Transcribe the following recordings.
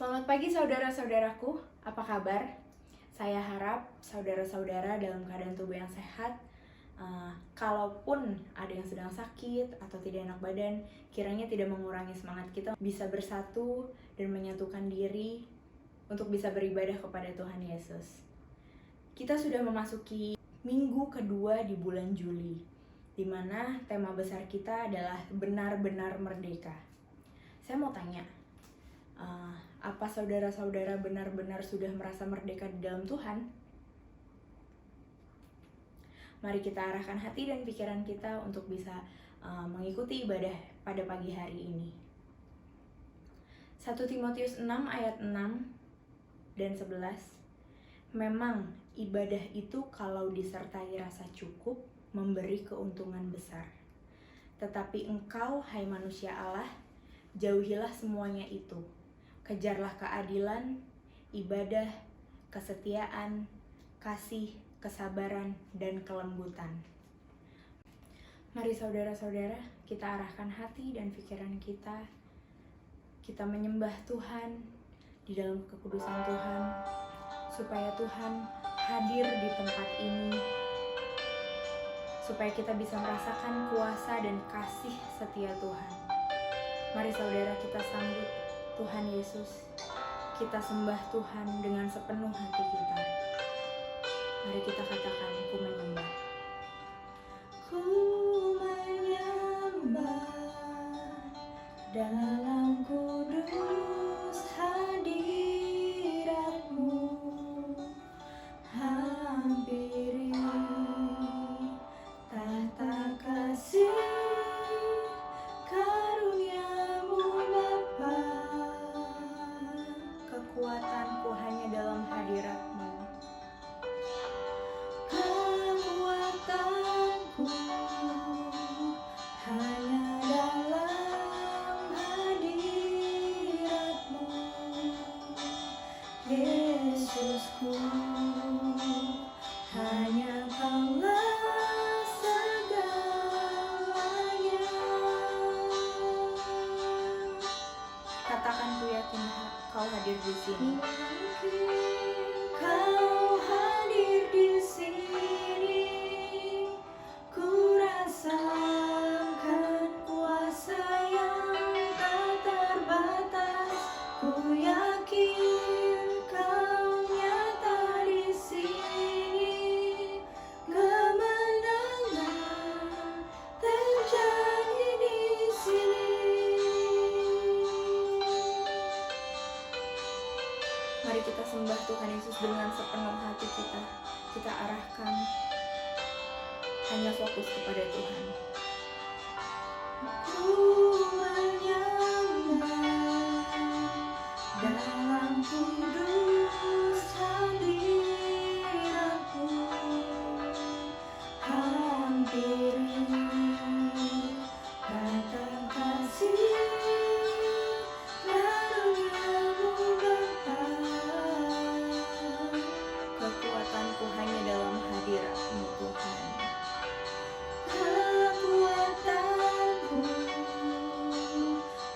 Selamat pagi saudara-saudaraku, apa kabar? Saya harap saudara-saudara dalam keadaan tubuh yang sehat. Kalaupun ada yang sedang sakit atau tidak enak badan, kiranya tidak mengurangi semangat kita bisa bersatu dan menyatukan diri untuk bisa beribadah kepada Tuhan Yesus. Kita sudah memasuki minggu kedua di bulan Juli, di mana tema besar kita adalah benar-benar merdeka. Saya mau tanya, apa saudara-saudara benar-benar sudah merasa merdeka di dalam Tuhan? Mari kita arahkan hati dan pikiran kita untuk bisa mengikuti ibadah pada pagi hari ini. 1 Timotius 6 ayat 6 dan 11. Memang ibadah itu kalau disertai rasa cukup memberi keuntungan besar. Tetapi engkau, hai manusia Allah, jauhilah semuanya itu. Kejarlah keadilan, ibadah, kesetiaan, kasih, kesabaran, dan kelembutan. Mari saudara-saudara, kita arahkan hati dan pikiran kita. Kita menyembah Tuhan di dalam kekudusan Tuhan, supaya Tuhan hadir di tempat ini, supaya kita bisa merasakan kuasa dan kasih setia Tuhan. Mari saudara, kita sambut Tuhan Yesus. Kita sembah Tuhan dengan sepenuh hati kita. Mari kita katakan, ku menyembah. Ku menyembah dalam kudus hadirat-Mu, hampiri tahta kasih karunia-Mu Bapa. Kekuatanku hanya dalam hadirat-Mu. Kekuatanku hanya dalam hadirat-Mu, Yesusku. Hanya Kaulah segalanya. Katakan, ku yakin Kau hadir di sini. Kau hadir di sini. Ku rasakan kuasa yang tak terbatas. Ku yakin Kau nyata di sini. Kemenangan terjadi di sini. Mari kita sembah Tuhan Yesus dengan sepenuh hati kita. Kita arahkan hanya fokus kepada Tuhan. Ku menyembah dalam kudus hadirat-Mu, hampiri tahta kasih karunia-Mu Bapa. Kekuatanku hanya dalam hadirat-Mu Tuhan. Kekuatanku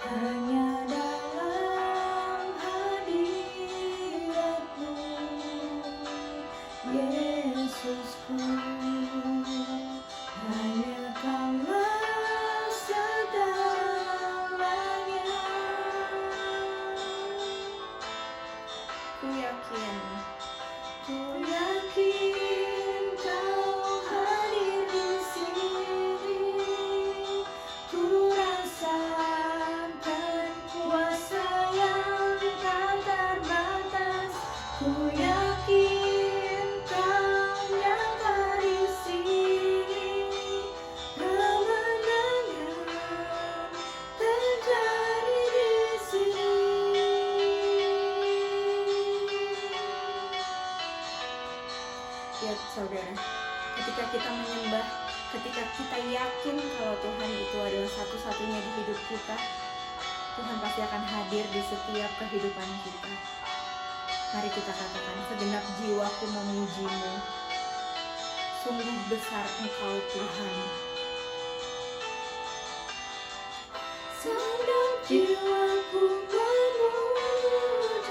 hanya dalam hadirat-Mu, Yesusku. Hanya Kaulah segalanya. Ku yakin Kau hadir di sini. Ku rasakan kuasa yang tak terbatas. Ku yakin Kau nyata di sini. Kemenangan terjadi di sini. Ya saudara, ketika kita menyembah, ketika kita yakin kalau Tuhan itu adalah satu-satunya di hidup kita, Tuhan pasti akan hadir di setiap kehidupan kita. Mari kita katakan, segenap jiwaku memuji-Mu. Sungguh besar Engkau Tuhan. Segenap jiwaku memuji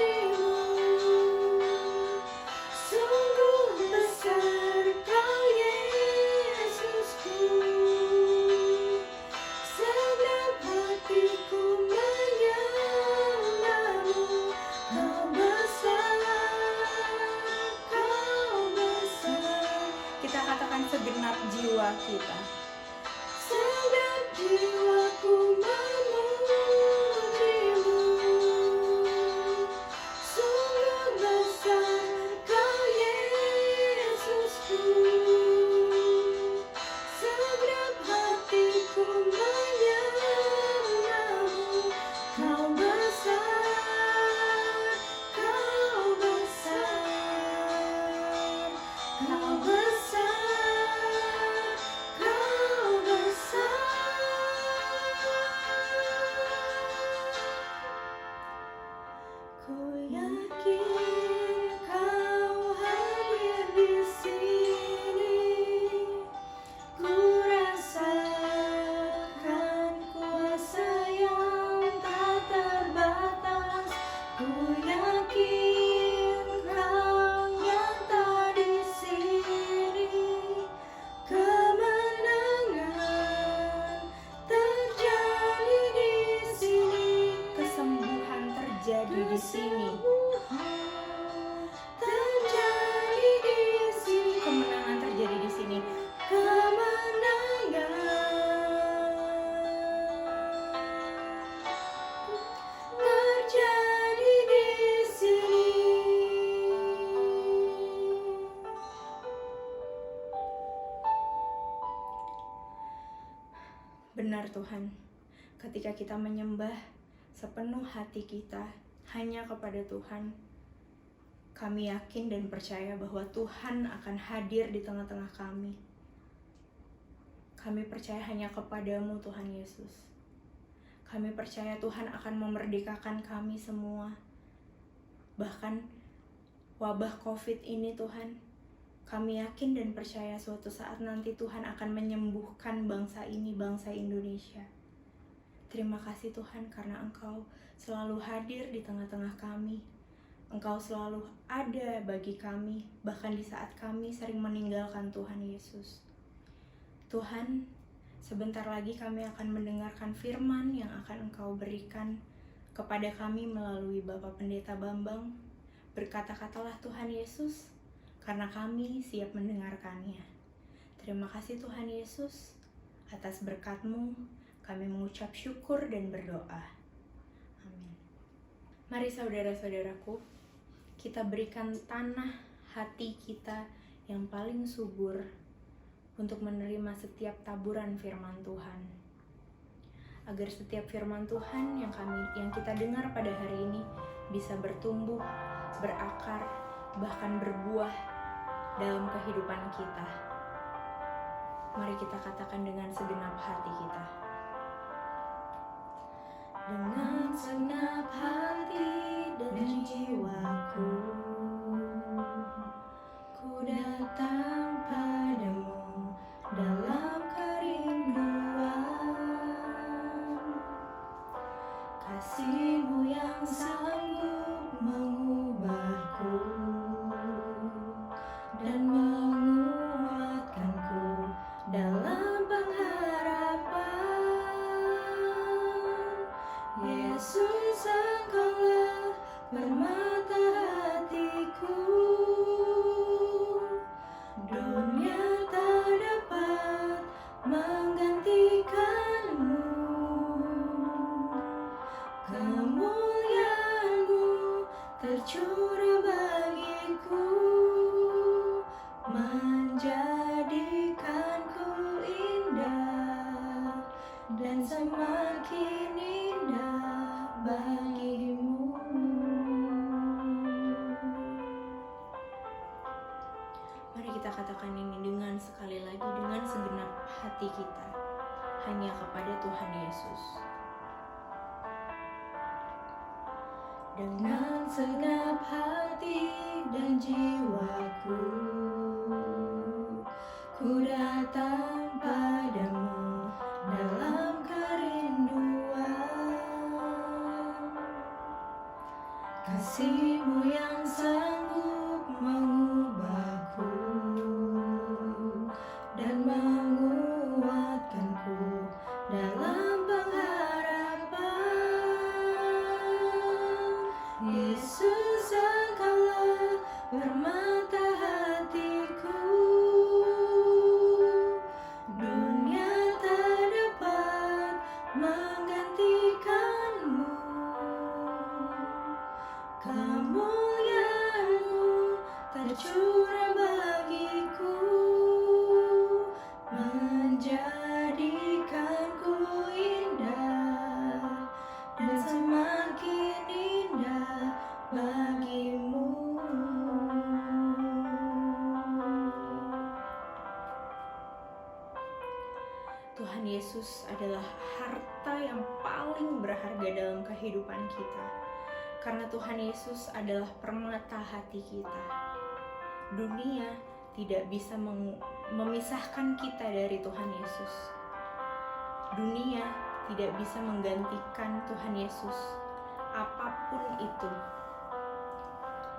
Ku yakin Kau hadir di sini. Ku rasakan kuasa yang tak terbatas. Ku yakin Kau nyata di sini. Kemenangan terjadi di sini. Kesembuhan terjadi di sini. Terjadi di sini. Kemenangan terjadi di sini. Kemenangan terjadi di sini. Benar Tuhan, ketika kita menyembah sepenuh hati kita hanya kepada Tuhan, kami yakin dan percaya bahwa Tuhan akan hadir di tengah-tengah kami. Kami percaya hanya kepadamu Tuhan Yesus. Kami percaya Tuhan akan memerdekakan kami semua. Bahkan wabah COVID ini Tuhan, kami yakin dan percaya suatu saat nanti Tuhan akan menyembuhkan bangsa ini, bangsa Indonesia. Terima kasih Tuhan karena Engkau selalu hadir di tengah-tengah kami. Engkau selalu ada bagi kami, bahkan di saat kami sering meninggalkan Tuhan Yesus. Tuhan, sebentar lagi kami akan mendengarkan firman yang akan Engkau berikan kepada kami melalui Bapak Pendeta Bambang. Berkata-katalah Tuhan Yesus, karena kami siap mendengarkannya. Terima kasih Tuhan Yesus, atas berkat-Mu kami mengucap syukur dan berdoa. Amin. Mari saudara-saudaraku, kita berikan tanah hati kita yang paling subur untuk menerima setiap taburan firman Tuhan. Agar setiap firman Tuhan yang kita dengar pada hari ini bisa bertumbuh, berakar, bahkan berbuah dalam kehidupan kita. Mari kita katakan dengan segenap hati kita. Dengan segenap hati dan jiwaku, ku datang padamu dalam kerinduan. Kasih-Mu yang sanggup mengubahku dan menguatkanku dalam pengharapan. Yesus, Engkaulah permata hatiku. Dunia tak dapat menggantikan-Mu. Kemuliaan-Mu tercurah bagiku, menjadikanku indah dan semakin indah bagi-Mu. Mari kita katakan ini dengan sekali lagi, dengan segenap hati kita, hanya kepada Tuhan Yesus. Dengan segenap hati dan jiwaku, ku datang padamu dalam kerinduan. Kasih-Mu yang sanggup mengubahku dan menguatkanku dalam pengharapan. Yesus, Engkaulah permata hatiku. Dunia tak dapat menggantikan-Mu. Kemuliaan-Mu tercurah bagiku, menjadikanku indah dan semakin indah bagi-Mu. Tuhan Yesus adalah harta yang paling berharga dalam kehidupan kita, karena Tuhan Yesus adalah permata hati kita. Dunia tidak bisa memisahkan kita dari Tuhan Yesus. Dunia tidak bisa menggantikan Tuhan Yesus, apapun itu.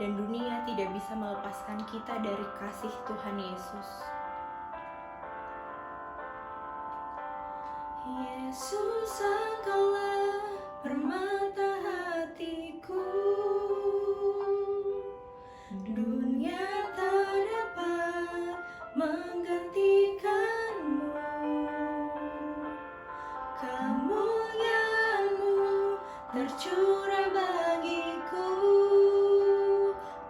Dan dunia tidak bisa melepaskan kita dari kasih Tuhan Yesus. Yesus, Engkaulah permata hatiku. Dunia tak dapat menggantikanmu. Kemuliaan-Mu tercurah bagiku,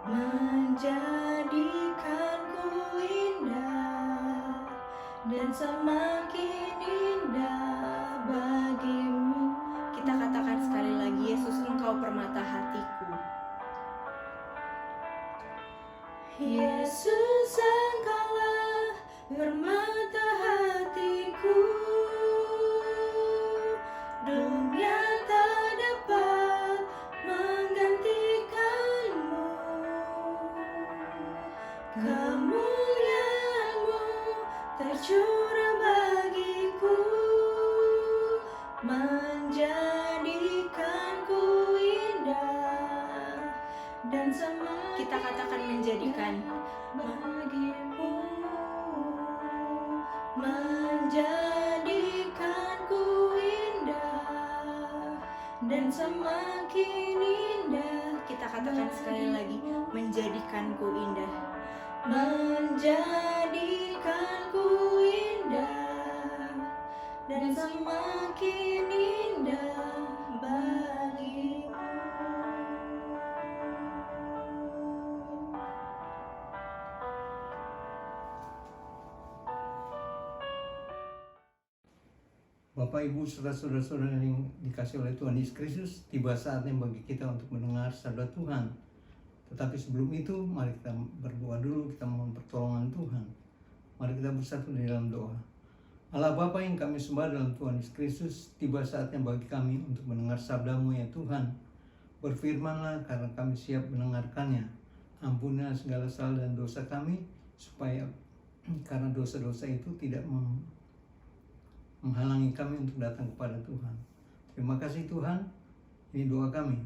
menjadikanku indah dan semakin indah bagimu. Kita katakan sekali lagi, Yesus, Engkau permata hatiku. Yesus, Engkaulah permata hatiku. Dunia tak dapat menggantikanmu. Kemuliaan-Mu tercurah bagiku, menjadikanku indah dan semakin. Kita katakan menjadikan bagimu, menjadikanku indah dan semakin indah. Kita katakan sekali lagi, menjadikanku indah, menjadikanku indah dan semakin indah bagimu. Bapak, Ibu, serta saudara-saudara yang dikasih oleh Tuhan Yesus Kristus, tiba saatnya bagi kita untuk mendengar sabda Tuhan. Tetapi sebelum itu, mari kita berdoa dulu, kita mohon pertolongan Tuhan. Mari kita bersatu di dalam doa. Allah Bapa yang kami sembah dalam Tuhan Yesus Kristus, tiba saatnya bagi kami untuk mendengar sabda-Mu ya Tuhan. Berfirmanlah karena kami siap mendengarkannya. Ampunilah segala salah dan dosa kami, supaya karena dosa-dosa itu tidak menghalangi kami untuk datang kepada Tuhan. Terima kasih Tuhan, ini doa kami.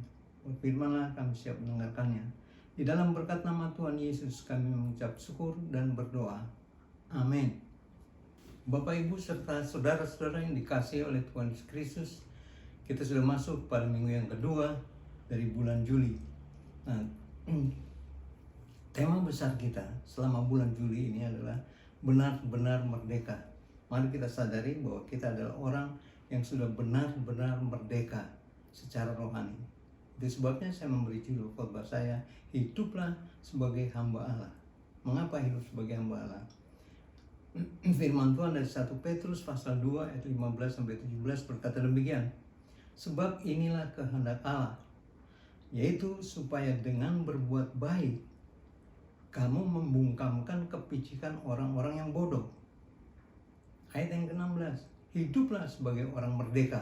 Berfirmanlah, kami siap mendengarkannya. Di dalam berkat nama Tuhan Yesus kami mengucap syukur dan berdoa. Amin. Bapak, Ibu, serta saudara-saudara yang dikasihi oleh Tuhan Yesus Kristus, kita sudah masuk pada minggu yang kedua dari bulan Juli. Nah, tema besar kita selama bulan Juli ini adalah benar-benar merdeka. Mari kita sadari bahwa kita adalah orang yang sudah benar-benar merdeka secara rohani. Itu sebabnya saya memberi judul khotbah saya, hiduplah sebagai hamba Allah. Mengapa hidup sebagai hamba Allah? Firman Tuhan dari 1 Petrus pasal 2 ayat 15-17 berkata demikian. Sebab inilah kehendak Allah, yaitu supaya dengan berbuat baik kamu membungkamkan kepicikan orang-orang yang bodoh. Ayat yang ke-16, hiduplah sebagai orang merdeka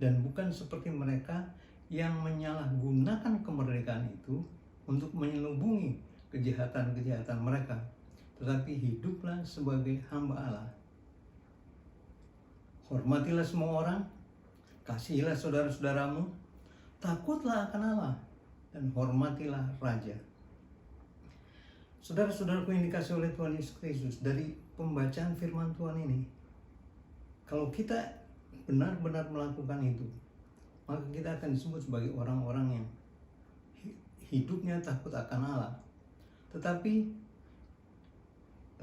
dan bukan seperti mereka yang menyalahgunakan kemerdekaan itu untuk menyelubungi kejahatan-kejahatan mereka, tetapi hiduplah sebagai hamba Allah. Hormatilah semua orang, kasihilah saudara-saudaramu, takutlah akan Allah, dan hormatilah raja. Saudara-saudaraku yang dikasihi oleh Tuhan Yesus Kristus, dari pembacaan firman Tuhan ini, kalau kita benar-benar melakukan itu, maka kita akan disebut sebagai orang-orang yang hidupnya takut akan Allah. Tetapi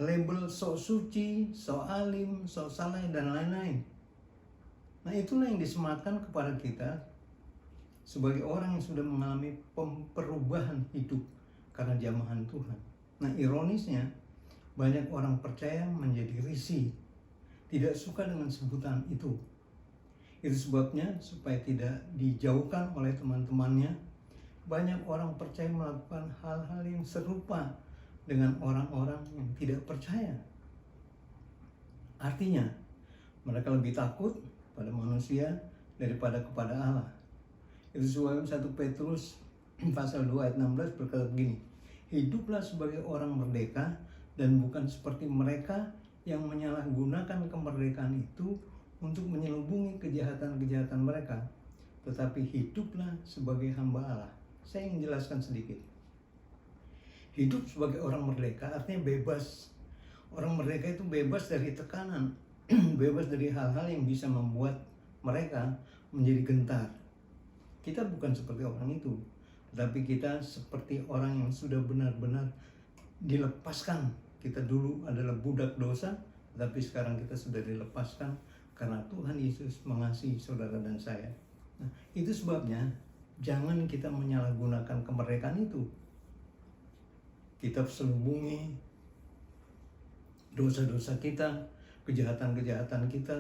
label sok suci, sok alim, sok saleh, dan lain-lain, nah itulah yang disematkan kepada kita sebagai orang yang sudah mengalami perubahan hidup karena jamahan Tuhan. Nah, ironisnya, banyak orang percaya menjadi risih, tidak suka dengan sebutan itu. Itu sebabnya, supaya tidak dijauhkan oleh teman-temannya, banyak orang percaya melakukan hal-hal yang serupa dengan orang-orang yang tidak percaya. Artinya, mereka lebih takut pada manusia daripada kepada Allah. Itu sebabnya 1 Petrus pasal 2 ayat 16 berkata begini, hiduplah sebagai orang merdeka dan bukan seperti mereka yang menyalahgunakan kemerdekaan itu untuk menyelubungi kejahatan-kejahatan mereka, tetapi hiduplah sebagai hamba Allah. Saya ingin jelaskan sedikit. Hidup sebagai orang merdeka artinya bebas. Orang merdeka itu bebas dari tekanan, bebas dari hal-hal yang bisa membuat mereka menjadi gentar. Kita bukan seperti orang itu, tetapi kita seperti orang yang sudah benar-benar dilepaskan. Kita dulu adalah budak dosa, tetapi sekarang kita sudah dilepaskan karena Tuhan Yesus mengasihi saudara dan saya. Nah, itu sebabnya jangan kita menyalahgunakan kemerdekaan itu. Kita selubungi dosa-dosa kita, kejahatan-kejahatan kita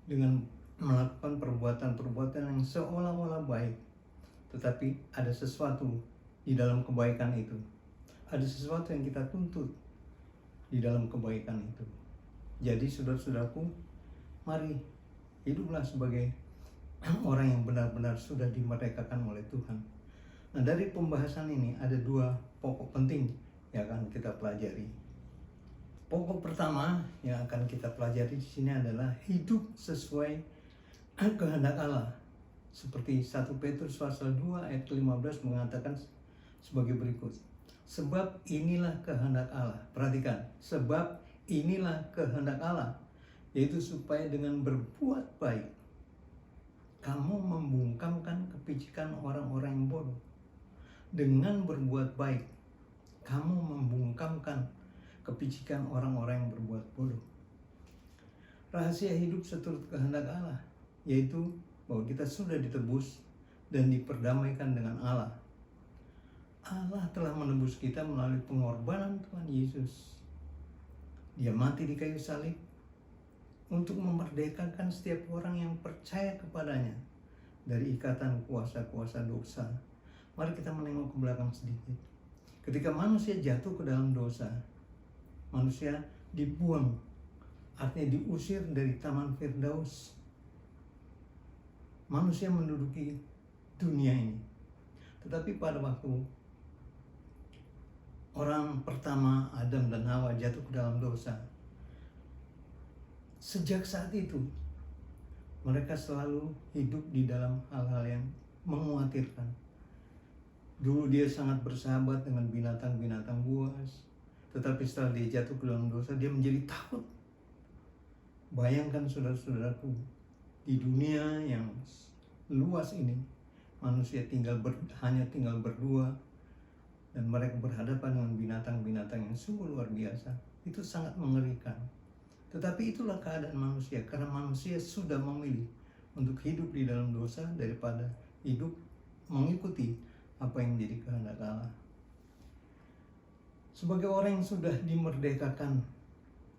dengan melakukan perbuatan-perbuatan yang seolah-olah baik, tetapi ada sesuatu di dalam kebaikan itu. Ada sesuatu yang kita tuntut di dalam kebaikan itu. Jadi saudara-saudaraku, mari hiduplah sebagai orang yang benar-benar sudah dimerdekakan oleh Tuhan. Nah, dari pembahasan ini ada 2 pokok penting yang akan kita pelajari. Pokok pertama yang akan kita pelajari di sini adalah hidup sesuai kehendak Allah. Seperti 1 Petrus pasal 2 ayat 15 mengatakan sebagai berikut. Sebab inilah kehendak Allah. Perhatikan, sebab inilah kehendak Allah, yaitu supaya dengan berbuat baik kamu membungkamkan kepicikan orang-orang yang bodoh. Dengan berbuat baik kamu membungkamkan kepicikan orang-orang yang berbuat bodoh. Rahasia hidup seturut kehendak Allah, yaitu bahwa kita sudah ditebus dan diperdamaikan dengan Allah. Allah telah menebus kita melalui pengorbanan Tuhan Yesus. Dia mati di kayu salib untuk memerdekakan setiap orang yang percaya kepadanya dari ikatan kuasa-kuasa dosa. Mari kita menengok ke belakang sedikit. Ketika manusia jatuh ke dalam dosa, manusia dibuang, artinya diusir dari Taman Firdaus. Manusia menduduki dunia ini. Tetapi pada waktu orang pertama Adam dan Hawa jatuh ke dalam dosa, sejak saat itu mereka selalu hidup di dalam hal-hal yang mengkhawatirkan. Dulu dia sangat bersahabat dengan binatang-binatang buas, tetapi setelah dia jatuh ke dalam dosa, dia menjadi takut. Bayangkan saudara-saudaraku, di dunia yang luas ini, manusia hanya tinggal berdua, dan mereka berhadapan dengan binatang-binatang yang sungguh luar biasa. Itu sangat mengerikan. Tetapi itulah keadaan manusia, karena manusia sudah memilih untuk hidup di dalam dosa daripada hidup mengikuti apa yang menjadi kehendak Allah. Sebagai orang yang sudah dimerdekakan,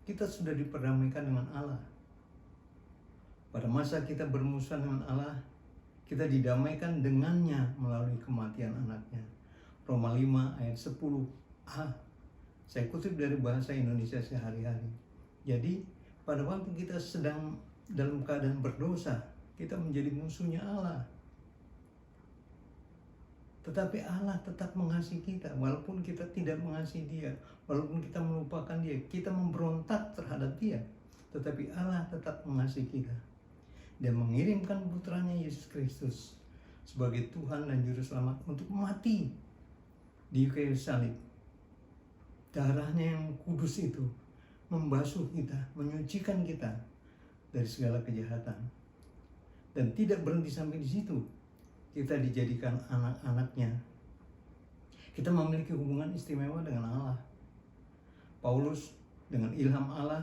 kita sudah diperdamaikan dengan Allah. Pada masa kita bermusuhan dengan Allah, kita didamaikan dengannya melalui kematian anaknya. Roma 5 ayat 10a. Saya kutip dari bahasa Indonesia sehari-hari. Jadi pada waktu kita sedang dalam keadaan berdosa, kita menjadi musuhnya Allah. Tetapi Allah tetap mengasihi kita, walaupun kita tidak mengasihi Dia, walaupun kita melupakan Dia, kita memberontak terhadap Dia, tetapi Allah tetap mengasihi kita. Dia mengirimkan putranya Yesus Kristus sebagai Tuhan dan Juru Selamat untuk mati di kayu salib. Darahnya yang kudus itu membasuh kita, menyucikan kita dari segala kejahatan. Dan tidak berhenti sampai di situ. Kita dijadikan anak-anaknya. Kita memiliki hubungan istimewa dengan Allah. Paulus dengan ilham Allah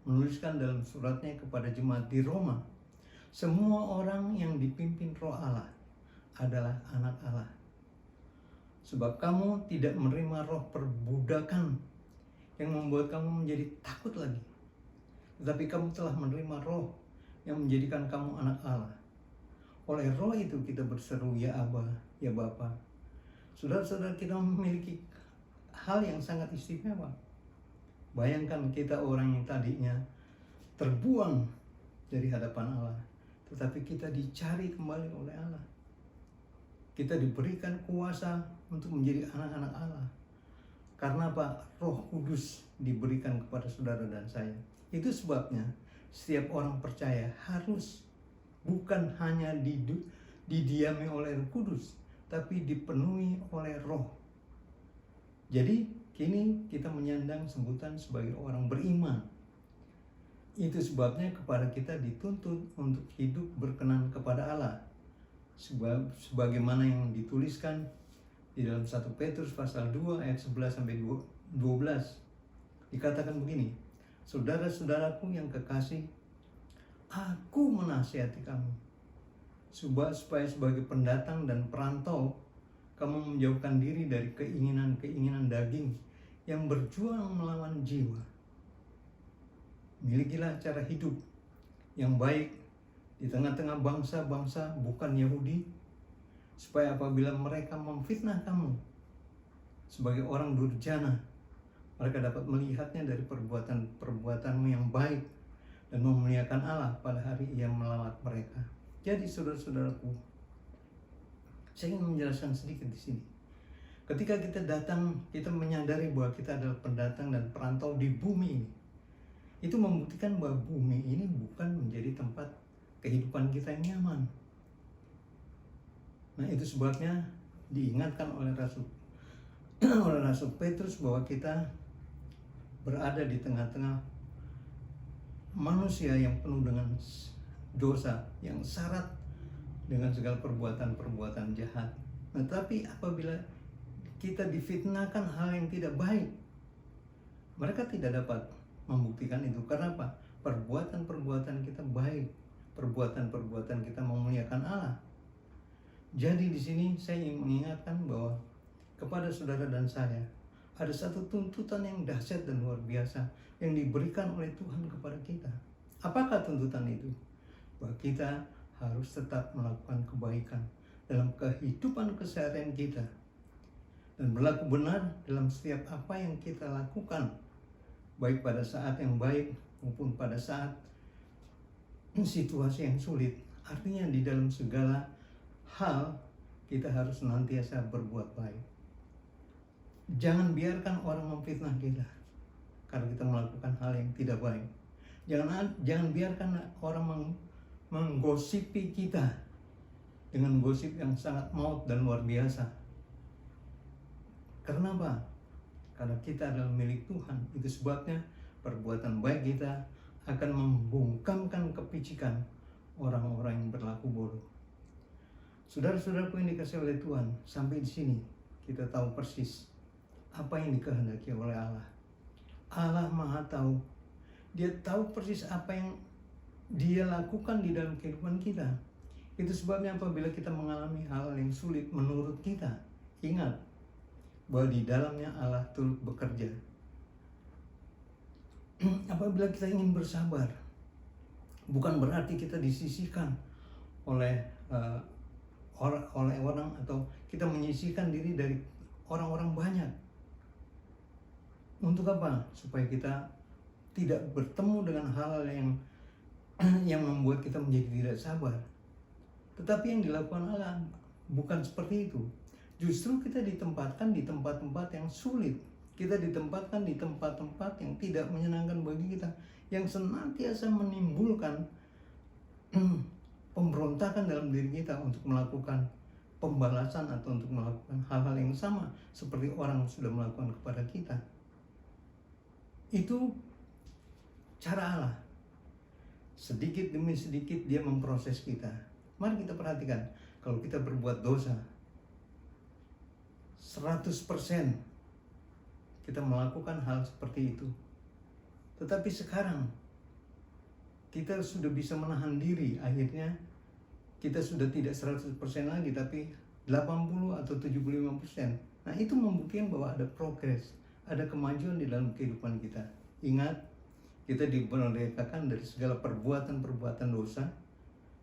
menuliskan dalam suratnya kepada jemaat di Roma, semua orang yang dipimpin Roh Allah adalah anak Allah. Sebab kamu tidak menerima roh perbudakan yang membuat kamu menjadi takut lagi, tetapi kamu telah menerima roh yang menjadikan kamu anak Allah. Oleh roh itu kita berseru, ya Aba, ya Bapa. Saudara-saudara, kita memiliki hal yang sangat istimewa. Bayangkan kita orang yang tadinya terbuang dari hadapan Allah, tetapi kita dicari kembali oleh Allah. Kita diberikan kuasa untuk menjadi anak-anak Allah. Karena apa? Roh Kudus diberikan kepada saudara dan saya. Itu sebabnya setiap orang percaya harus bukan hanya didiami oleh Roh Kudus, tapi dipenuhi oleh Roh. Jadi kini kita menyandang sebutan sebagai orang beriman. Itu sebabnya kepada kita dituntut untuk hidup berkenan kepada Allah. Sebagaimana yang dituliskan di dalam 1 Petrus pasal 2 ayat 11 sampai 12. Dikatakan begini, saudara-saudaraku yang kekasih, aku menasihati kamu supaya sebagai pendatang dan perantau kamu menjauhkan diri dari keinginan-keinginan daging yang berjuang melawan jiwa. Milikilah cara hidup yang baik di tengah-tengah bangsa-bangsa bukan Yahudi, supaya apabila mereka memfitnah kamu sebagai orang durjana, mereka dapat melihatnya dari perbuatan-perbuatanmu yang baik dan memuliakan Allah pada hari Ia melawat mereka. Jadi saudara-saudaraku, saya ingin menjelaskan sedikit di sini. Ketika kita datang, kita menyadari bahwa kita adalah pendatang dan perantau di bumi ini. Itu membuktikan bahwa bumi ini bukan menjadi tempat kehidupan kita yang nyaman. Nah, itu sebabnya diingatkan oleh Rasul Petrus bahwa kita berada di tengah-tengah manusia yang penuh dengan dosa, yang syarat dengan segala perbuatan-perbuatan jahat. Nah, tapi apabila kita difitnahkan hal yang tidak baik, mereka tidak dapat membuktikan itu. Karena apa? Perbuatan-perbuatan kita baik, perbuatan-perbuatan kita memuliakan Allah. Jadi di sini saya ingin mengingatkan bahwa kepada saudara dan saya ada satu tuntutan yang dahsyat dan luar biasa yang diberikan oleh Tuhan kepada kita. Apakah tuntutan itu? Bahwa kita harus tetap melakukan kebaikan dalam kehidupan keseharian kita dan berlaku benar dalam setiap apa yang kita lakukan, baik pada saat yang baik maupun pada saat situasi yang sulit. Artinya di dalam segala hal kita harus senantiasa berbuat baik. Jangan biarkan orang memfitnah kita karena kita melakukan hal yang tidak baik. Jangan biarkan orang menggosipi kita dengan gosip yang sangat maut dan luar biasa. Karena apa? Karena kita adalah milik Tuhan. Itu sebabnya perbuatan baik kita akan membungkamkan kepicikan orang-orang yang berlaku bodoh. Saudara-saudaraku yang dikasihi oleh Tuhan, sampai di sini kita tahu persis apa yang dikehendaki oleh Allah. Allah Maha tahu. Dia tahu persis apa yang Dia lakukan di dalam kehidupan kita. Itu sebabnya apabila kita mengalami hal yang sulit menurut kita, ingat bahwa di dalamnya Allah turut bekerja. Apabila kita ingin bersabar, bukan berarti kita disisihkan oleh orang atau kita menyisihkan diri dari orang-orang banyak. Untuk apa? Supaya kita tidak bertemu dengan hal-hal yang membuat kita menjadi tidak sabar. Tetapi yang dilakukan Allah bukan seperti itu. Justru kita ditempatkan di tempat-tempat yang sulit. Kita ditempatkan di tempat-tempat yang tidak menyenangkan bagi kita, yang senantiasa menimbulkan pemberontakan dalam diri kita untuk melakukan pembalasan atau untuk melakukan hal-hal yang sama seperti orang sudah melakukan kepada kita. Itu cara Allah. Sedikit demi sedikit Dia memproses kita. Mari kita perhatikan, kalau kita berbuat dosa 100% kita melakukan hal seperti itu. Tetapi sekarang kita sudah bisa menahan diri, akhirnya kita sudah tidak 100% lagi, tapi 80 atau 75%. Nah, itu membuktikan bahwa ada progres, ada kemajuan di dalam kehidupan kita. Ingat, kita dimerdekakan dari segala perbuatan-perbuatan dosa,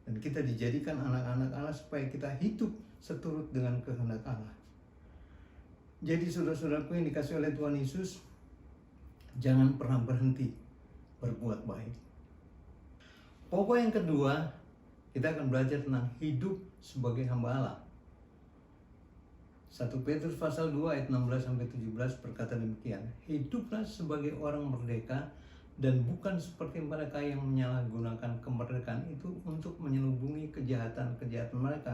dan kita dijadikan anak-anak Allah supaya kita hidup seturut dengan kehendak Allah. Jadi saudara-saudaraku yang dikasihi oleh Tuhan Yesus, jangan pernah berhenti berbuat baik. Pokok yang kedua, kita akan belajar tentang hidup sebagai hamba Allah. 1 Petrus pasal 2 ayat 16-17 berkata demikian, hiduplah sebagai orang merdeka dan bukan seperti mereka yang menyalahgunakan kemerdekaan itu untuk menyelubungi kejahatan-kejahatan mereka,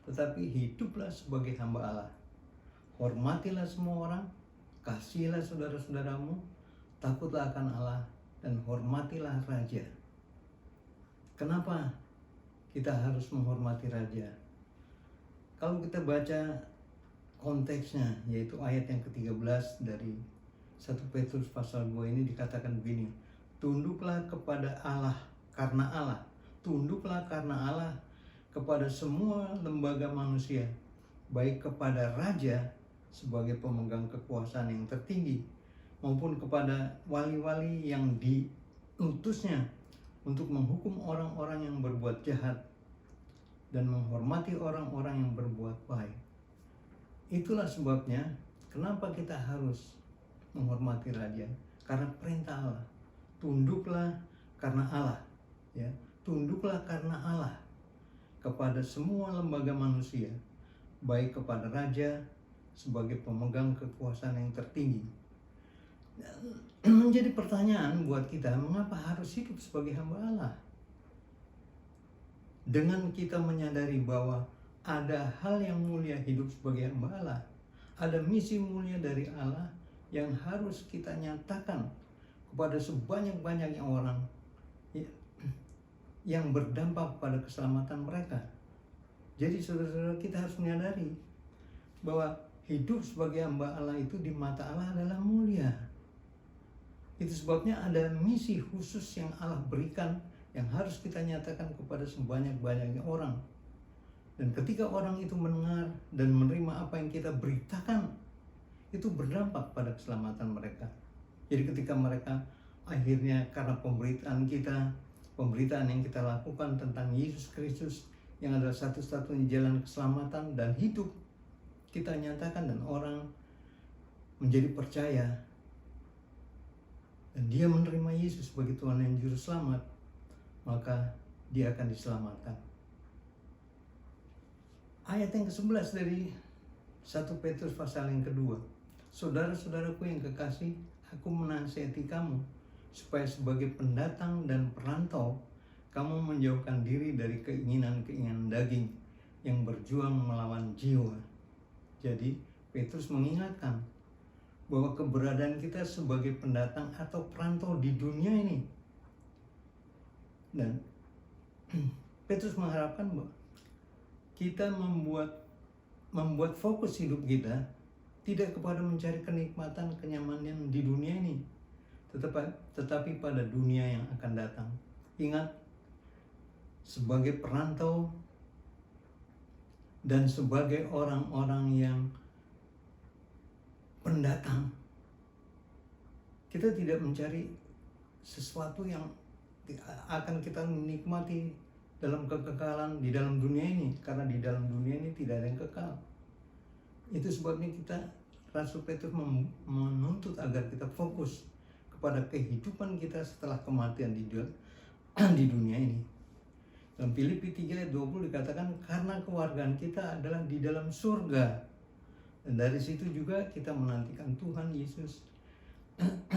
tetapi hiduplah sebagai hamba Allah. Hormatilah semua orang, kasihilah saudara-saudaramu, takutlah akan Allah, dan hormatilah raja. Kenapa kita harus menghormati raja? Kalau kita baca konteksnya, yaitu ayat yang ke-13 dari 1 Petrus pasal 2 ini dikatakan begini, tunduklah kepada Allah karena Allah, tunduklah karena Allah kepada semua lembaga manusia, baik kepada raja sebagai pemegang kekuasaan yang tertinggi, maupun kepada wali-wali yang diutusnya untuk menghukum orang-orang yang berbuat jahat dan menghormati orang-orang yang berbuat baik. Itulah sebabnya kenapa kita harus menghormati raja, karena perintah Allah. Tunduklah karena Allah, ya. Tunduklah karena Allah kepada semua lembaga manusia, baik kepada raja sebagai pemegang kekuasaan yang tertinggi. Menjadi pertanyaan buat kita, mengapa harus hidup sebagai hamba Allah? Dengan kita menyadari bahwa ada hal yang mulia hidup sebagai hamba Allah, ada misi mulia dari Allah yang harus kita nyatakan kepada sebanyak-banyaknya orang yang berdampak pada keselamatan mereka. Jadi saudara-saudara, kita harus menyadari bahwa hidup sebagai hamba Allah itu di mata Allah adalah mulia. Itu sebabnya ada misi khusus yang Allah berikan yang harus kita nyatakan kepada sebanyak-banyaknya orang. Dan ketika orang itu mendengar dan menerima apa yang kita beritakan, itu berdampak pada keselamatan mereka. Jadi ketika mereka akhirnya karena pemberitaan yang kita lakukan tentang Yesus Kristus yang adalah satu-satunya jalan keselamatan dan hidup, kita nyatakan dan orang menjadi percaya dan dia menerima Yesus sebagai Tuhan dan Juru Selamat, maka dia akan diselamatkan. Ayat yang ke-11 dari 1 Petrus pasal yang kedua, saudara-saudaraku yang kekasih, aku menasihati kamu supaya sebagai pendatang dan perantau kamu menjauhkan diri dari keinginan-keinginan daging yang berjuang melawan jiwa. Jadi Petrus mengingatkan bahwa keberadaan kita sebagai pendatang atau perantau di dunia ini, dan Petrus mengharapkan bahwa kita membuat fokus hidup kita tidak kepada mencari kenikmatan, kenyamanan di dunia ini, tetapi pada dunia yang akan datang. Ingat, sebagai perantau dan sebagai orang-orang yang pendatang, kita tidak mencari sesuatu yang akan kita nikmati dalam kekekalan di dalam dunia ini, karena di dalam dunia ini tidak ada yang kekal. Itu sebabnya Rasul Petrus menuntut agar kita fokus kepada kehidupan kita setelah kematian di dunia ini. Dalam Filipi 3 ayat 20 dikatakan, karena kewargaan kita adalah di dalam surga, dan dari situ juga kita menantikan Tuhan Yesus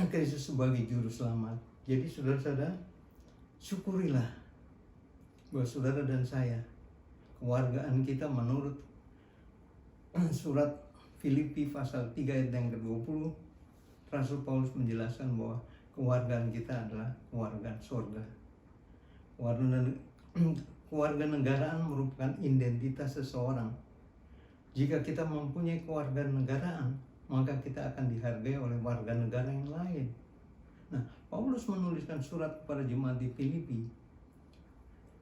Kristus sebagai Juru Selamat. Jadi saudara-saudara, syukurilah bahwa saudara dan saya, kewargaan kita menurut surat Filipi pasal 3 ayat yang ke-20, Rasul Paulus menjelaskan bahwa kewargaan kita adalah kewargaan surga. Kewarganegaraan merupakan identitas seseorang. Jika kita mempunyai kewarganegaraan, maka kita akan dihargai oleh warga negara yang lain. Nah, Paulus menuliskan surat kepada jemaat di Filipi,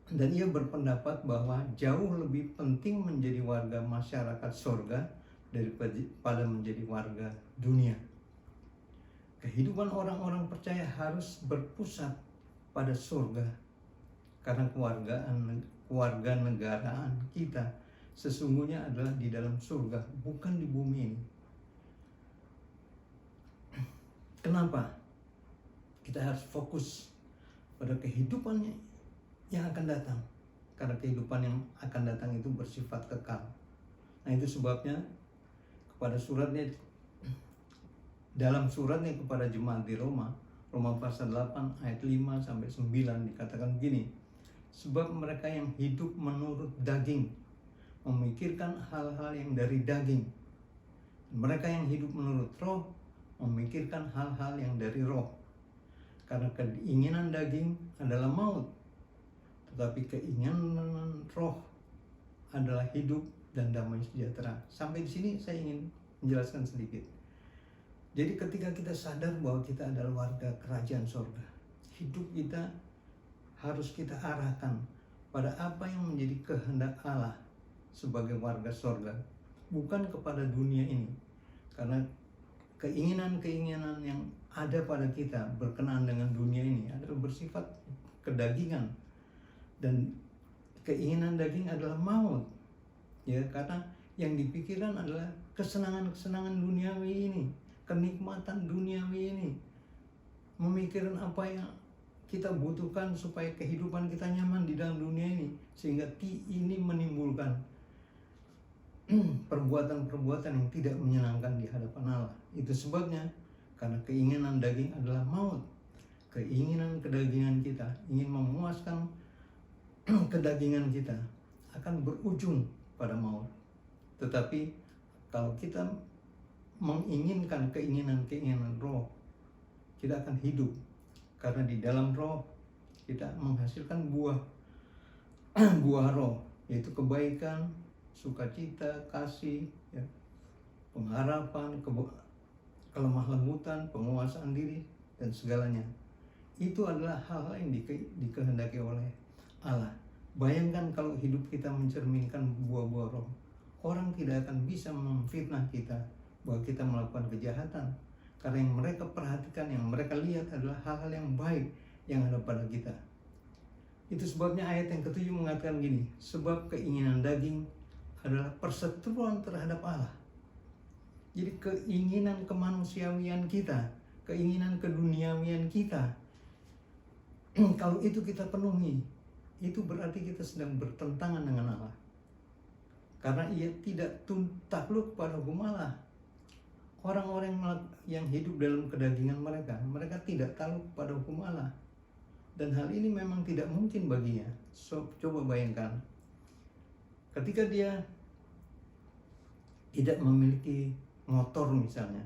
dan ia berpendapat bahwa jauh lebih penting menjadi warga masyarakat surga daripada menjadi warga dunia. Kehidupan orang-orang percaya harus berpusat pada surga, karena kewarganegaraan kita sesungguhnya adalah di dalam surga, bukan di bumi ini. Kenapa kita harus fokus pada kehidupannya yang akan datang? Karena kehidupan yang akan datang itu bersifat kekal. Nah, itu sebabnya kepada suratnya, dalam suratnya kepada jemaat di Roma, Roma pasal 8 ayat 5 sampai 9 dikatakan begini, sebab mereka yang hidup menurut daging memikirkan hal-hal yang dari daging, mereka yang hidup menurut roh memikirkan hal-hal yang dari roh. Karena keinginan daging adalah maut, tetapi keinginan roh adalah hidup dan damai sejahtera. Sampai di sini saya ingin menjelaskan sedikit. Jadi ketika kita sadar bahwa kita adalah warga kerajaan sorga, hidup kita harus kita arahkan pada apa yang menjadi kehendak Allah sebagai warga sorga, bukan kepada dunia ini. Karena keinginan-keinginan yang ada pada kita berkenaan dengan dunia ini adalah bersifat kedagingan, dan keinginan daging adalah maut, ya, karena yang dipikirkan adalah kesenangan-kesenangan duniawi ini, kenikmatan duniawi ini, memikirkan apa yang kita butuhkan supaya kehidupan kita nyaman di dalam dunia ini, sehingga ini menimbulkan perbuatan-perbuatan yang tidak menyenangkan di hadapan Allah. Itu sebabnya, karena keinginan daging adalah maut, keinginan kedagingan kita ingin memuaskan kedagingan kita akan berujung pada maut. Tetapi kalau kita menginginkan keinginan-keinginan roh, kita akan hidup, karena di dalam roh kita menghasilkan buah buah roh, yaitu kebaikan, sukacita, kasih, ya, pengharapan, kelemah lembutan, penguasaan diri, dan segalanya. Itu adalah hal-hal yang dikehendaki oleh Allah. Bayangkan kalau hidup kita mencerminkan buah-buah roh, orang tidak akan bisa memfitnah kita bahwa kita melakukan kejahatan, karena yang mereka perhatikan, yang mereka lihat adalah hal-hal yang baik yang ada pada kita. Itu sebabnya ayat yang ke-7 mengatakan gini, sebab keinginan daging adalah perseteruan terhadap Allah. Jadi keinginan kemanusiawian kita, keinginan keduniawian kita, kalau itu kita penuhi, itu berarti kita sedang bertentangan dengan Allah. Karena ia tidak takluk pada hukum Allah. Orang-orang yang hidup dalam kedagingan mereka tidak takluk pada hukum Allah. Dan hal ini memang tidak mungkin baginya. Coba bayangkan, ketika dia tidak memiliki motor misalnya,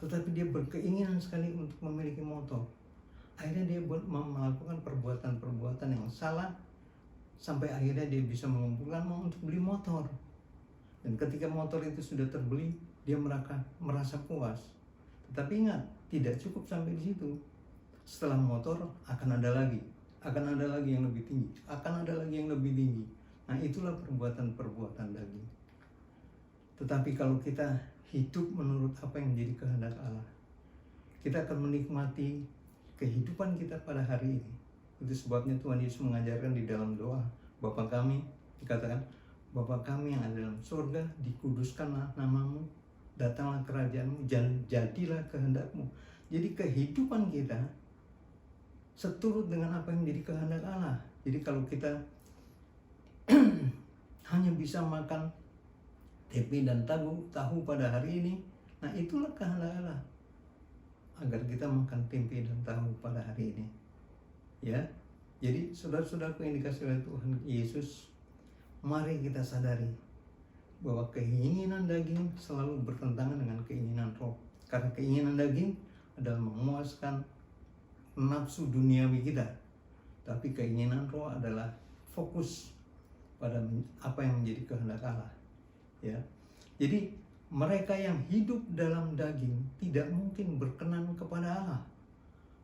tetapi dia berkeinginan sekali untuk memiliki motor, akhirnya dia melakukan perbuatan-perbuatan yang salah, sampai akhirnya dia bisa mengumpulkan uang untuk beli motor. Dan ketika motor itu sudah terbeli, dia merasa puas. Tetapi ingat, tidak cukup sampai di situ. Setelah motor akan ada lagi yang lebih tinggi, akan ada lagi yang lebih tinggi. Nah, itulah perbuatan-perbuatan daging. Tetapi kalau kita hidup menurut apa yang menjadi kehendak Allah, kita akan menikmati kehidupan kita pada hari ini. Itu sebabnya Tuhan Yesus mengajarkan di dalam doa, Bapa kami, dikatakan, Bapa kami yang ada dalam surga, dikuduskanlah namamu, datanglah kerajaanmu, jadilah kehendakmu. Jadi kehidupan kita seturut dengan apa yang menjadi kehendak Allah. Jadi kalau kita hanya bisa makan tempe dan tahu pada hari ini, nah itulah kehendak Allah, agar kita makan tempe dan tahu pada hari ini. Ya, jadi saudara-saudaraku yang dikasihi oleh Tuhan Yesus, mari kita sadari bahwa keinginan daging selalu bertentangan dengan keinginan roh. Karena keinginan daging adalah memuaskan nafsu duniawi kita, tapi keinginan roh adalah fokus pada apa yang menjadi kehendak Allah. Ya, jadi mereka yang hidup dalam daging tidak mungkin berkenan kepada Allah.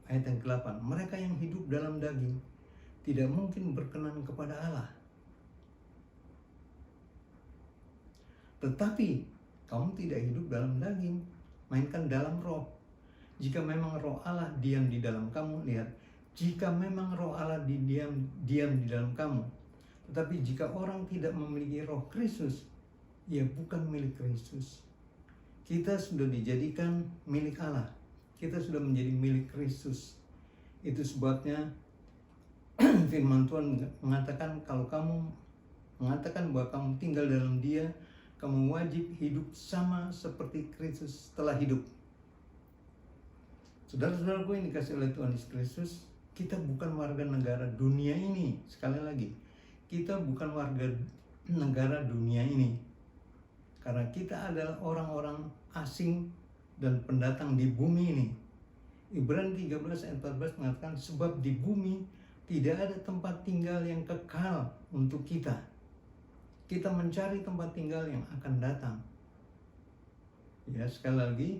Ayat yang ke-8, mereka yang hidup dalam daging tidak mungkin berkenan kepada Allah. Tetapi kamu tidak hidup dalam daging, melainkan dalam roh. Jika memang roh Allah diam di dalam kamu, lihat, jika memang roh Allah diam di dalam kamu, tetapi jika orang tidak memiliki roh Kristus, ia bukan milik Kristus. Kita sudah dijadikan milik Allah, kita sudah menjadi milik Kristus. Itu sebabnya firman Tuhan mengatakan, kalau kamu mengatakan bahwa kamu tinggal dalam Dia Kamu wajib hidup sama seperti Kristus telah hidup. Saudara-saudaraku yang dikasih oleh Tuhan Yesus Kristus, kita bukan warga negara dunia ini. Sekali lagi, kita bukan warga negara dunia ini. Karena kita adalah orang-orang asing dan pendatang di bumi ini. Ibrani 13 ayat 14 mengatakan, sebab di bumi tidak ada tempat tinggal yang kekal untuk kita. Kita mencari tempat tinggal yang akan datang. Ya, sekali lagi,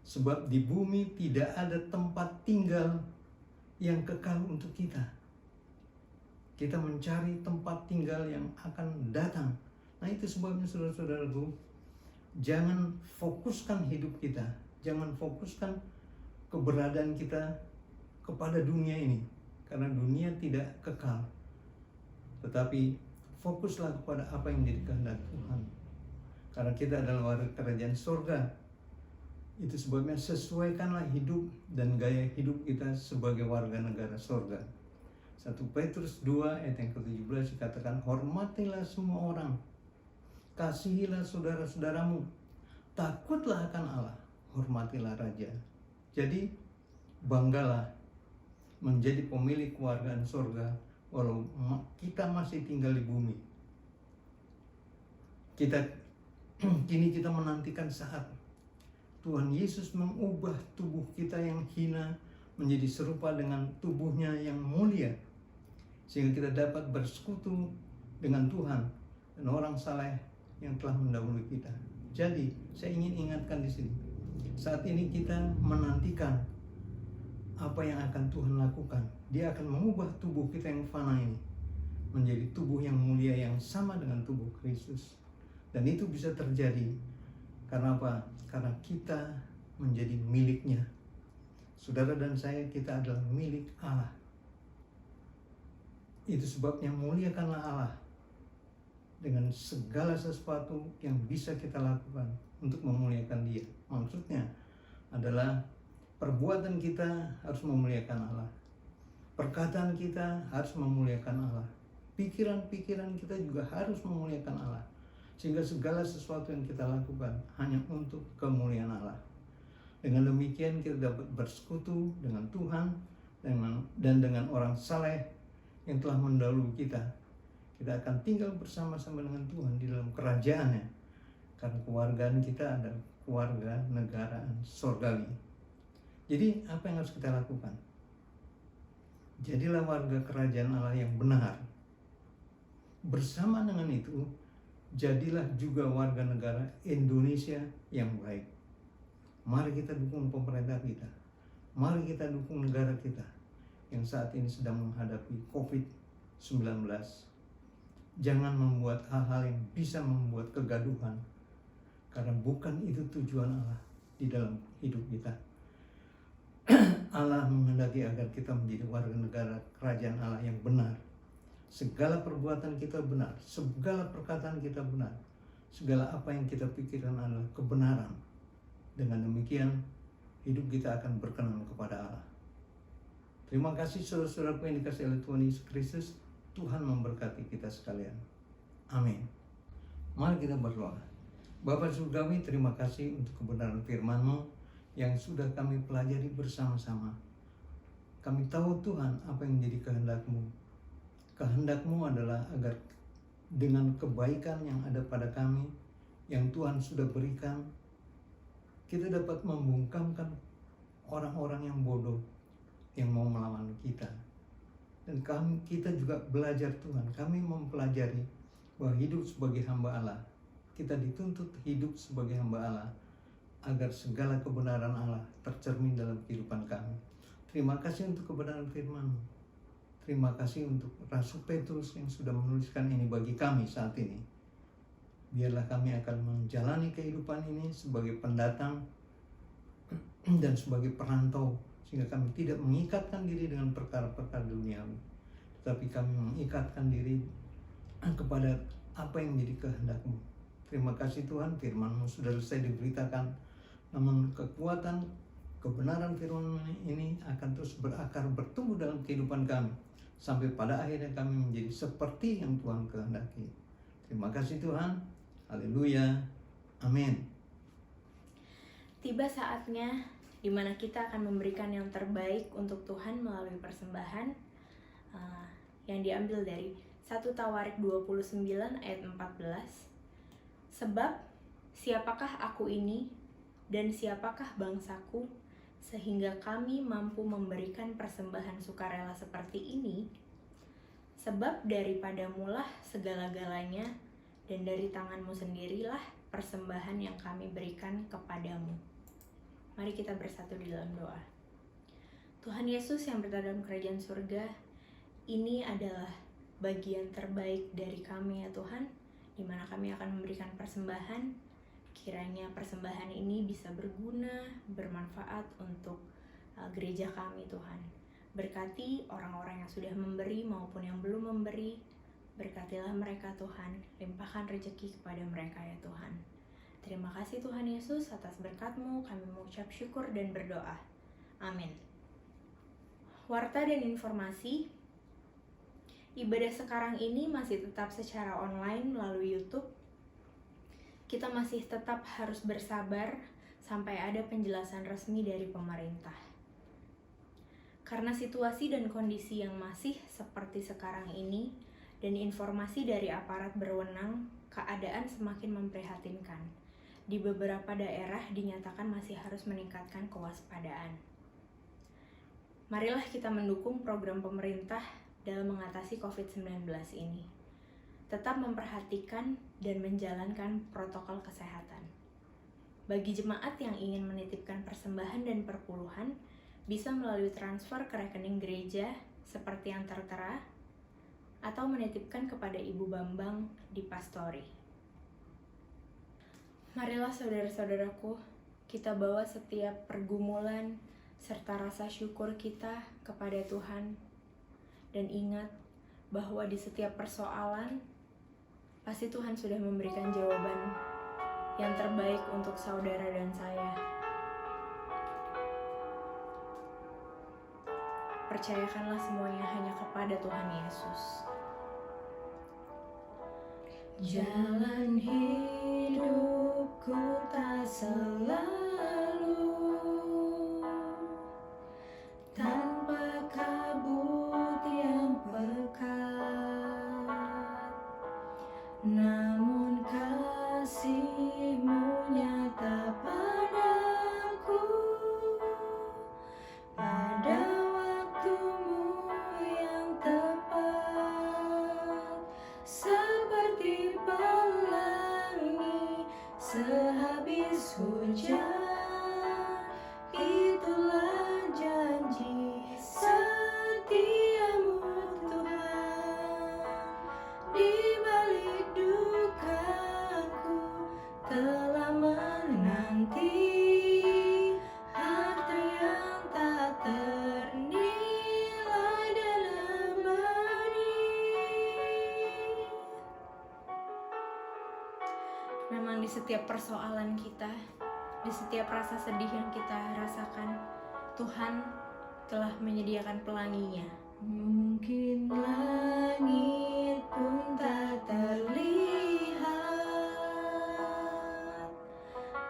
sebab di bumi tidak ada tempat tinggal yang kekal untuk kita. Kita mencari tempat tinggal yang akan datang. Nah, itu sebabnya saudara-saudaraku, jangan fokuskan hidup kita, jangan fokuskan keberadaan kita kepada dunia ini, karena dunia tidak kekal. Tetapi fokuslah kepada apa yang menjadi kehendak Tuhan, karena kita adalah warga kerajaan surga. Itu sebabnya sesuaikanlah hidup dan gaya hidup kita sebagai warga negara surga. 1 Petrus 2 ayat yang ke-17 dikatakan, hormatilah semua orang, kasihilah saudara-saudaramu, takutlah akan Allah, hormatilah raja. Jadi banggalah menjadi pemilik kewargaan surga walau kita masih tinggal di bumi. Kini kita menantikan saat Tuhan Yesus mengubah tubuh kita yang hina menjadi serupa dengan tubuhnya yang mulia, sehingga kita dapat bersekutu dengan Tuhan dan orang saleh yang telah mendahului kita. Jadi saya ingin ingatkan di sini, saat ini kita menantikan apa yang akan Tuhan lakukan. Dia akan mengubah tubuh kita yang fana ini menjadi tubuh yang mulia yang sama dengan tubuh Kristus. Dan itu bisa terjadi karena apa? Karena kita menjadi miliknya. Saudara dan saya, kita adalah milik Allah. Itu sebabnya muliakanlah Allah dengan segala sesuatu yang bisa kita lakukan untuk memuliakan Dia. Maksudnya adalah perbuatan kita harus memuliakan Allah, perkataan kita harus memuliakan Allah, pikiran-pikiran kita juga harus memuliakan Allah, sehingga segala sesuatu yang kita lakukan hanya untuk kemuliaan Allah. Dengan demikian kita dapat bersekutu dengan Tuhan dan dengan orang saleh yang telah mendahului kita. Kita akan tinggal bersama-sama dengan Tuhan di dalam kerajaannya, karena kewargaan kita adalah keluarga negaraan surgawi. Jadi apa yang harus kita lakukan? Jadilah warga kerajaan Allah yang benar. Bersama dengan itu, jadilah juga warga negara Indonesia yang baik. Mari kita dukung pemerintah kita. Mari kita dukung negara kita yang saat ini sedang menghadapi COVID-19. Jangan membuat hal-hal yang bisa membuat kegaduhan, karena bukan itu tujuan Allah di dalam hidup kita. Allah menghendaki agar kita menjadi warga negara kerajaan Allah yang benar. Segala perbuatan kita benar, segala perkataan kita benar, segala apa yang kita pikirkan adalah kebenaran. Dengan demikian, hidup kita akan berkenan kepada Allah. Terima kasih saudara-saudaraku yang dikasihi oleh Tuhan Yesus Kristus. Tuhan memberkati kita sekalian. Amin. Mari kita berdoa. Bapa Surgawi, terima kasih untuk kebenaran firman-Mu yang sudah kami pelajari bersama-sama. Kami tahu Tuhan apa yang menjadi kehendak-Mu. Kehendak-Mu adalah agar dengan kebaikan yang ada pada kami, yang Tuhan sudah berikan, kita dapat membungkamkan orang-orang yang bodoh yang mau melawan kita. Dan kita juga belajar Tuhan, kami mempelajari bahwa hidup sebagai hamba Allah, kita dituntut hidup sebagai hamba Allah agar segala kebenaran Allah tercermin dalam kehidupan kami. Terima kasih untuk kebenaran firman-Mu. Terima kasih untuk Rasul Petrus yang sudah menuliskan ini bagi kami saat ini. Biarlah kami akan menjalani kehidupan ini sebagai pendatang dan sebagai perantau, sehingga kami tidak mengikatkan diri dengan perkara-perkara duniawi, tetapi kami mengikatkan diri kepada apa yang menjadi kehendak-Mu. Terima kasih Tuhan, firman-Mu sudah selesai diberitakan, namun kekuatan kebenaran firman ini akan terus berakar, bertumbuh dalam kehidupan kami, sampai pada akhirnya kami menjadi seperti yang Tuhan kehendaki. Terima kasih Tuhan, Haleluya. Amin. Tiba saatnya di mana kita akan memberikan yang terbaik untuk Tuhan melalui persembahan yang diambil dari 1 Tawarik 29 ayat 14. Sebab siapakah aku ini dan siapakah bangsaku sehingga kami mampu memberikan persembahan sukarela seperti ini? Sebab daripadamulah segala-galanya dan dari tanganmu sendirilah persembahan yang kami berikan kepadamu. Mari kita bersatu di dalam doa. Tuhan Yesus yang berada dalam kerajaan surga, ini adalah bagian terbaik dari kami ya Tuhan, di mana kami akan memberikan persembahan. Kiranya persembahan ini bisa berguna, bermanfaat untuk gereja kami Tuhan. Berkati orang-orang yang sudah memberi maupun yang belum memberi. Berkatilah mereka Tuhan, limpahkan rezeki kepada mereka ya Tuhan. Terima kasih Tuhan Yesus atas berkat-Mu, kami mengucap syukur dan berdoa. Amin. Warta dan informasi, ibadah sekarang ini masih tetap secara online melalui YouTube. Kita masih tetap harus bersabar sampai ada penjelasan resmi dari pemerintah. Karena situasi dan kondisi yang masih seperti sekarang ini dan informasi dari aparat berwenang, keadaan semakin memprihatinkan. Di beberapa daerah dinyatakan masih harus meningkatkan kewaspadaan. Marilah kita mendukung program pemerintah dalam mengatasi COVID-19 ini. Tetap memperhatikan dan menjalankan protokol kesehatan. Bagi jemaat yang ingin menitipkan persembahan dan perpuluhan, bisa melalui transfer ke rekening gereja seperti yang tertera, atau menitipkan kepada Ibu Bambang di Pastori. Marilah saudara-saudaraku, kita bawa setiap pergumulan serta rasa syukur kita kepada Tuhan. Dan ingat bahwa di setiap persoalan, pasti Tuhan sudah memberikan jawaban yang terbaik untuk saudara dan saya. Percayakanlah semuanya hanya kepada Tuhan Yesus. Jalan hidupku tak selalu tanpa kabut yang pekat, namun kasih-Mu nyata padaku pada waktu-Mu yang tepat, seperti pelangi sehabis hujan. Itulah janji setia-Mu Tuhan. Di balik dukaku telah menanti harta yang tak ternilai dan abadi. Memang di setiap persoalan kita, di setiap rasa sedih yang kita rasakan, Tuhan telah menyediakan pelanginya. Mungkin langit pun tak terlihat,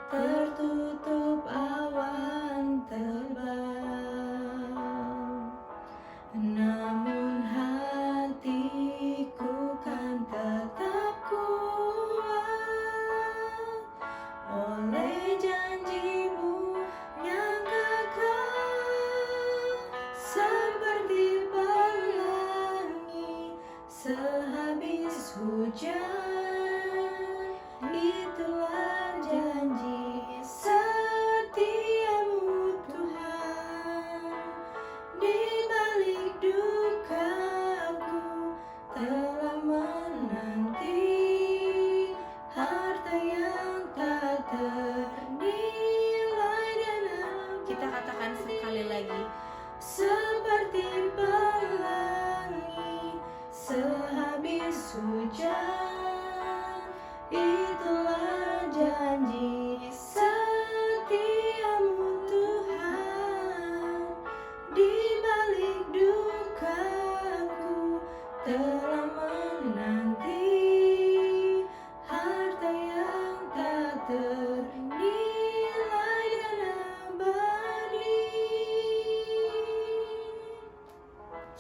tertutup awan tebal, namun hatiku kan tetap kuat oleh janji-Mu yang kekal, seperti pelangi sehabis hujan.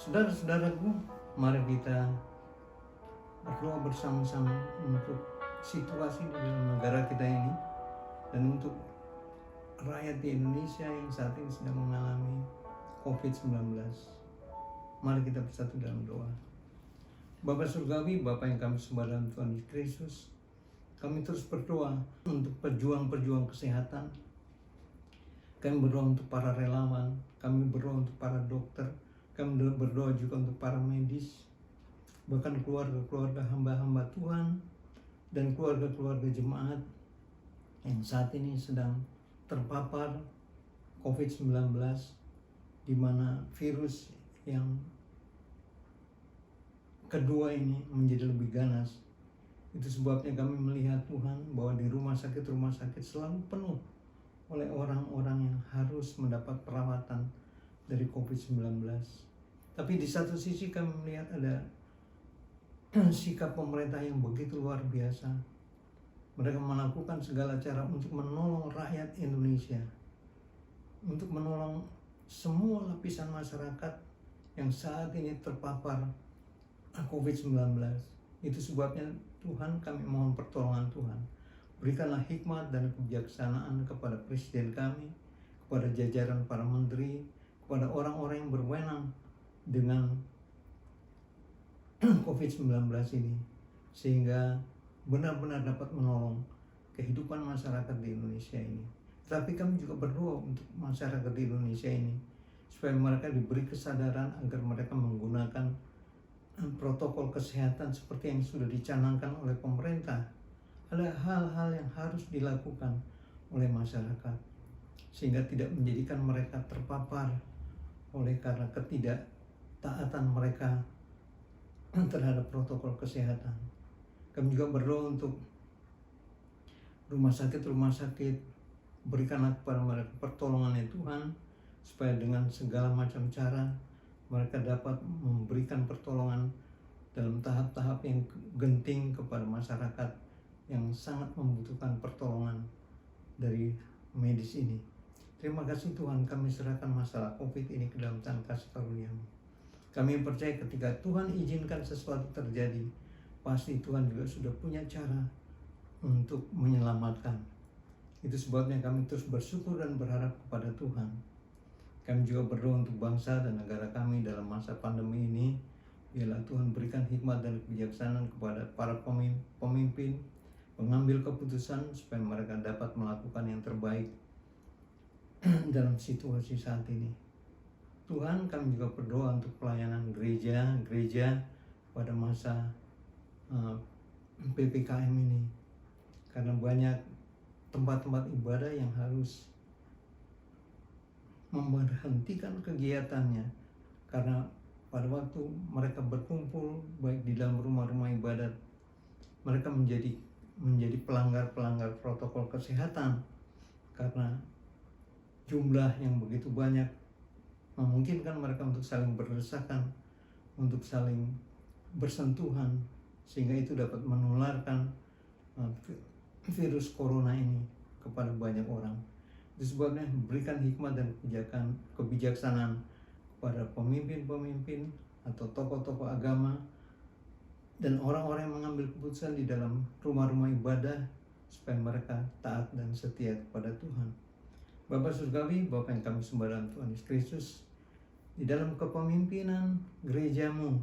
Saudara-saudaraku, mari kita berdoa bersama-sama untuk situasi di dalam negara kita ini dan untuk rakyat di Indonesia yang saat ini sedang mengalami COVID-19. Mari kita bersatu dalam doa. Bapa Surgawi, Bapa yang kami sembah dalam Tuhan Yesus Kristus, kami terus berdoa untuk pejuang-pejuang kesehatan. Kami berdoa untuk para relawan, kami berdoa untuk para dokter, kami berdoa juga untuk para medis, bahkan keluarga-keluarga hamba-hamba Tuhan dan keluarga-keluarga jemaat yang saat ini sedang terpapar COVID-19, di mana virus yang kedua ini menjadi lebih ganas. Itu sebabnya kami melihat Tuhan bahwa di rumah sakit selalu penuh oleh orang-orang yang harus mendapat perawatan dari COVID-19. Tapi di satu sisi kami melihat ada sikap pemerintah yang begitu luar biasa. Mereka melakukan segala cara untuk menolong rakyat Indonesia, untuk menolong semua lapisan masyarakat yang saat ini terpapar COVID-19. Itu sebabnya Tuhan, kami mohon pertolongan Tuhan. Berikanlah hikmat dan kebijaksanaan kepada presiden kami, kepada jajaran para menteri, kepada orang-orang yang berwenang dengan COVID-19 ini, sehingga benar-benar dapat menolong kehidupan masyarakat di Indonesia ini. Tapi kami juga berdoa untuk masyarakat di Indonesia ini, supaya mereka diberi kesadaran agar mereka menggunakan protokol kesehatan seperti yang sudah dicanangkan oleh pemerintah. Ada hal-hal yang harus dilakukan oleh masyarakat sehingga tidak menjadikan mereka terpapar oleh karena ketidaktaatan mereka terhadap protokol kesehatan. Kami juga berdoa untuk rumah sakit, berikanlah kepada mereka pertolongan ya Tuhan, supaya dengan segala macam cara mereka dapat memberikan pertolongan dalam tahap-tahap yang genting kepada masyarakat yang sangat membutuhkan pertolongan dari medis ini. Terima kasih Tuhan, kami serahkan masalah COVID ini ke dalam tangan kasih karunia-Mu. Kami percaya ketika Tuhan izinkan sesuatu terjadi, pasti Tuhan juga sudah punya cara untuk menyelamatkan. Itu sebabnya kami terus bersyukur dan berharap kepada Tuhan. Kami juga berdoa untuk bangsa dan negara kami dalam masa pandemi ini. Biarlah Tuhan berikan hikmat dan kebijaksanaan kepada para pemimpin, pengambil keputusan, supaya mereka dapat melakukan yang terbaik dalam situasi saat ini. Tuhan, kami juga berdoa untuk pelayanan gereja pada masa PPKM ini, karena banyak tempat-tempat ibadah yang harus memberhentikan kegiatannya karena pada waktu mereka berkumpul baik di dalam rumah-rumah ibadat, mereka menjadi pelanggar protokol kesehatan karena jumlah yang begitu banyak memungkinkan mereka untuk saling berdesakan, untuk saling bersentuhan, sehingga itu dapat menularkan virus corona ini kepada banyak orang. Itu sebabnya berikan hikmat dan kebijaksanaan kepada pemimpin-pemimpin atau tokoh-tokoh agama dan orang-orang yang mengambil keputusan di dalam rumah-rumah ibadah, supaya mereka taat dan setia kepada Tuhan. Bapa Surgawi, Bapa yang kami sembah dalam Tuhan Yesus Kristus, di dalam kepemimpinan gereja-Mu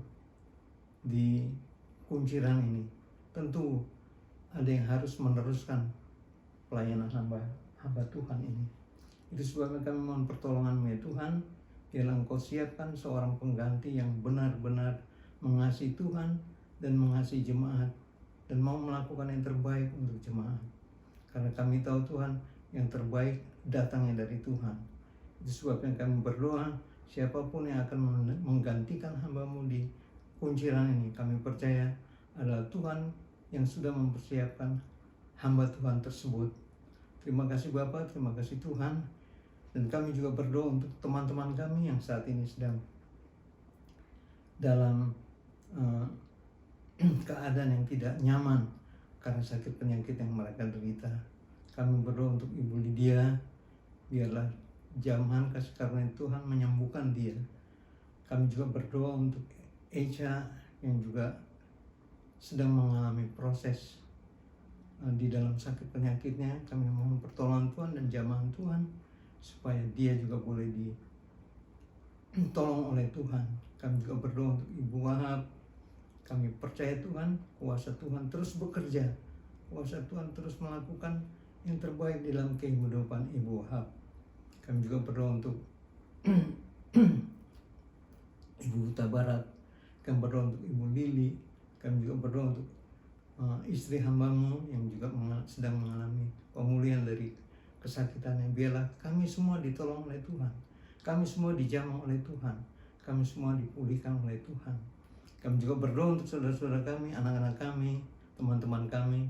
di Kunciran ini, tentu ada yang harus meneruskan pelayanan hamba Tuhan ini. Itu sebabnya kami mohon pertolongan-Mu ya Tuhan. Biarlah Engkau siapkan seorang pengganti yang benar-benar mengasihi Tuhan dan mengasihi jemaat, dan mau melakukan yang terbaik untuk jemaat. Karena kami tahu Tuhan, yang terbaik datangnya dari Tuhan. Itu sebabnya kami berdoa, siapapun yang akan menggantikan hamba-Mu di Kunciran ini, kami percaya adalah Tuhan yang sudah mempersiapkan hamba Tuhan tersebut. Terima kasih Bapa, terima kasih Tuhan. Dan kami juga berdoa untuk teman-teman kami yang saat ini sedang dalam keadaan yang tidak nyaman karena sakit penyakit yang mereka derita. Kami berdoa untuk Ibu Lydia, biarlah jamahan kasih karunia Tuhan menyembuhkan dia Kami juga berdoa untuk Echa yang juga sedang mengalami proses di dalam sakit penyakitnya. Kami mohon pertolongan Tuhan dan jamahan Tuhan supaya dia juga boleh ditolong oleh Tuhan. Kami juga berdoa untuk Ibu Wahab. Kami percaya Tuhan, kuasa Tuhan terus bekerja, kuasa Tuhan terus melakukan yang terbaik dalam kehidupan Ibu Wahab. Kami juga berdoa untuk Ibu Huta Barat. Kami berdoa untuk Ibu Lili. Kami juga berdoa untuk istri hamba-Mu yang juga sedang mengalami pemulihan dari kesakitannya. Biarlah kami semua ditolong oleh Tuhan. Kami semua dijamah oleh Tuhan. Kami semua dipulihkan oleh Tuhan. Kami juga berdoa untuk saudara-saudara kami, anak-anak kami, teman-teman kami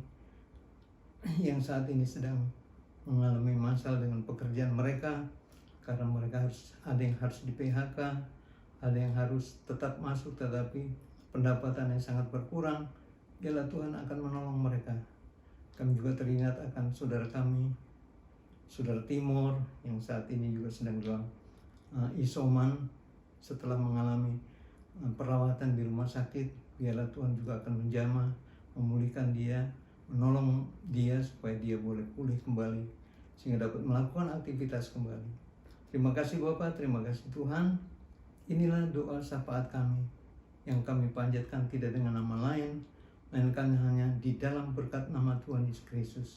yang saat ini sedang mengalami masalah dengan pekerjaan mereka, karena mereka ada yang harus di PHK, ada yang harus tetap masuk tetapi pendapatannya sangat berkurang. Biarlah Tuhan akan menolong mereka. Kami juga teringat akan saudara kami, saudara Timur yang saat ini juga sedang dalam isoman setelah mengalami perawatan di rumah sakit. Biarlah Tuhan juga akan menjamah, memulihkan dia, menolong dia supaya dia boleh pulih kembali sehingga dapat melakukan aktivitas kembali. Terima kasih Bapak, terima kasih Tuhan. Inilah doa syafaat kami yang kami panjatkan tidak dengan nama lain, melainkan hanya di dalam berkat nama Tuhan Yesus Kristus.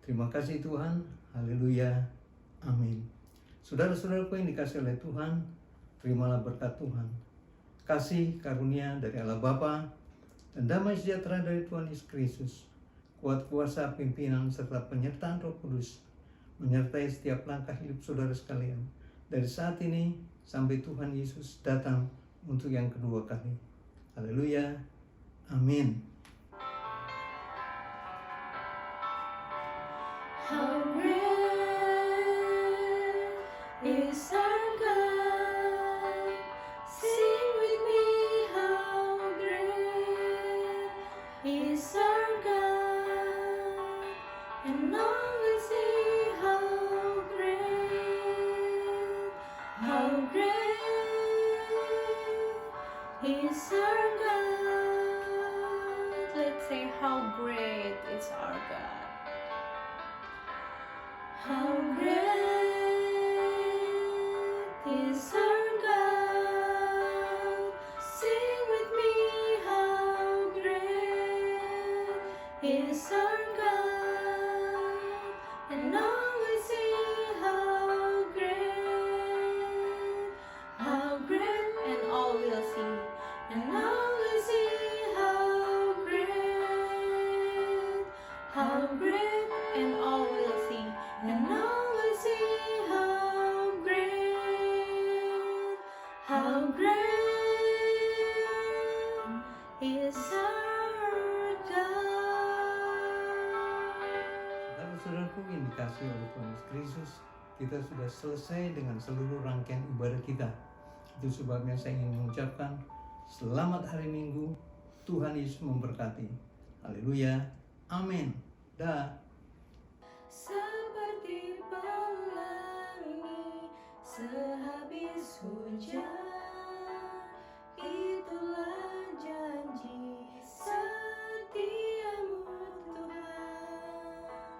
Terima kasih Tuhan, haleluya, amin. Saudara-saudaraku yang dikasihi oleh Tuhan, terimalah berkat Tuhan, kasih karunia dari Allah Bapa dan damai sejahtera dari Tuhan Yesus Kristus, kuat kuasa pimpinan serta penyertaan Roh Kudus menyertai setiap langkah hidup saudara sekalian dari saat ini sampai Tuhan Yesus datang untuk yang kedua kali. Haleluya, amin. How great is our God? Sing with me, how great is our God? And all will see how great is our God. Let's say how great is our God. How great is our God? Sing with me, how great is our God? And all will see how great, and all will see, and all will see how great, and all will see. And now we see how great is our God. Saudara-saudaraku yang dikasihi oleh Tuhan Yesus Kristus, kita sudah selesai dengan seluruh rangkaian ibadah kita. Itu sebabnya saya ingin mengucapkan selamat hari Minggu. Tuhan Yesus memberkati. Haleluya, amin. Dah.